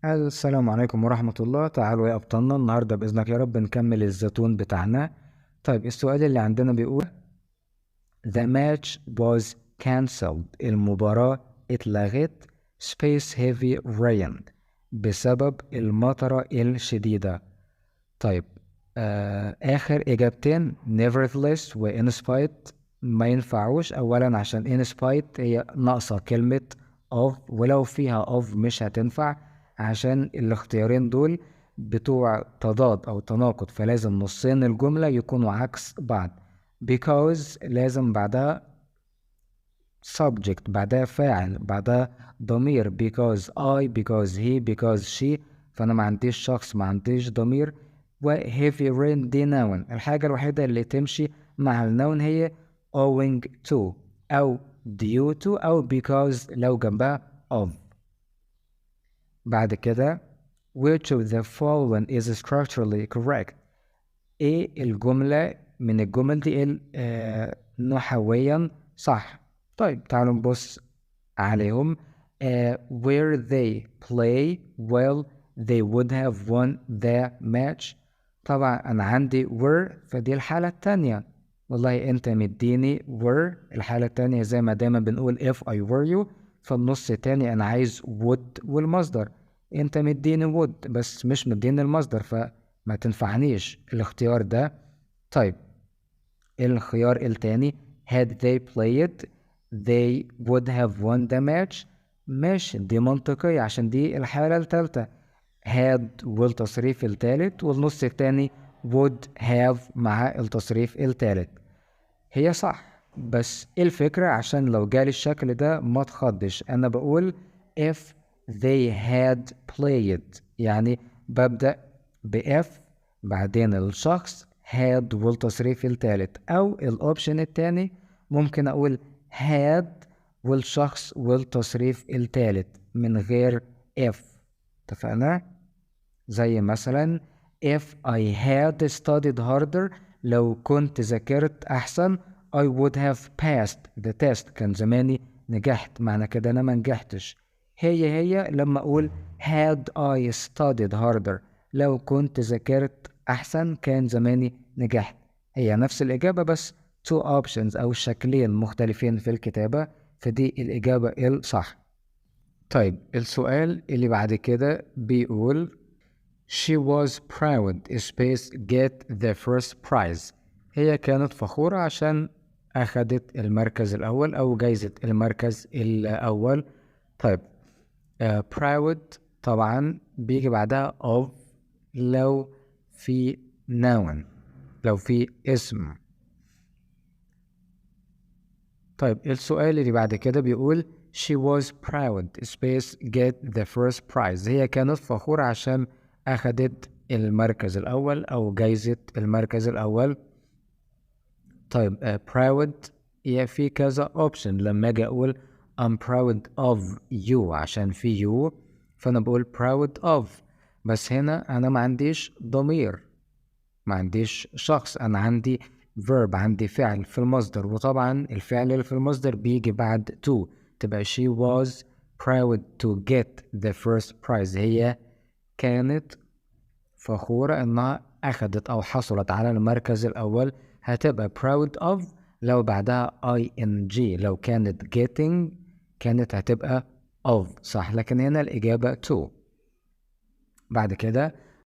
السلام عليكم ورحمة الله. تعالوا يا أبطالنا النهاردة بإذنك يا رب نكمل الزيتون بتاعنا. طيب السؤال اللي عندنا بيقول The match was cancelled. المباراة اتلغت space heavy rain بسبب المطرة الشديدة. طيب آخر إجابتين nevertheless و in spite ما ينفعوش. أولا عشان in spite هي ناقصة كلمة of، ولو فيها of مش هتنفع عشان الاختيارين دول بتوع تضاد أو تناقض، فلازم نصين الجملة يكونوا عكس بعض. because لازم بعدها subject، بعدها فاعل، بعدها ضمير because I because he because she، فأنا ما عنديش شخص، ما عنديش ضمير. و heavy rain دي noun. الحاجة الوحيدة اللي تمشي مع النون هي owing to أو due to أو because لو جنبها of. بعد كده which of the following is structurally correct؟ ايه الجملة من الجمل دي نحويا صح؟ طيب تعالوا نبص عليهم. where they play well they would have won the match. طبعا انا عندي were فدي الحالة التانية. والله انت مديني were الحالة التانية زي ما دايما بنقول if I were you، فالنص التاني انا عايز would والمصدر. انت مديني would بس مش مديني المصدر فما تنفعنيش الاختيار ده. طيب الخيار التاني had they played they would have won the match. ماشي دي منطقية عشان دي الحالة التالتة. had والتصريف التالت والنص التاني would have مع التصريف التالت. هي صح بس إيه الفكرة؟ عشان لو جالي الشكل ده ما تخضش. انا بقول if they had played، يعني ببدأ ب if بعدين الشخص had والتصريف التالت، او الاوبشن التاني ممكن اقول had والشخص والتصريف التالت من غير if. اتفقنا؟ زي مثلا if I had studied harder، لو كنت ذاكرت أحسن I would have passed the test، كان زماني نجحت. معنى كده أنا ما نجحتش. هي لما أقول had I studied harder، لو كنت ذاكرت أحسن كان زماني نجحت. هي نفس الإجابة بس two options أو شكلين مختلفين في الكتابة، فدي الإجابة الصح. طيب السؤال اللي بعد كده بيقول She was proud space get the first prize. هي كانت فخورة عشان أخدت المركز الأول أو جايزة المركز الأول. طيب proud طبعا بيجي بعدها of لو في noun، لو في اسم. طيب السؤال اللي بعد كده بيقول She was proud space get the first prize. هي كانت فخورة عشان أخدت المركز الأول أو جايزة المركز الأول. طيب proud هي في كذا option. لما أجي أقول I'm proud of you عشان في you فأنا بقول proud of، بس هنا أنا ما عنديش ضمير، ما عنديش شخص، أنا عندي verb، عندي فعل في المصدر، وطبعا الفعل اللي في المصدر بيجي بعد to، تبقى she was proud to get the first prize. هي كانت فخورة إنها أخدت أو حصلت على المركز الأول. هتبقى proud of لو بعدها ing. لو كانت getting كانت هتبقى of صح، لكن هنا الإجابة to. بعد كده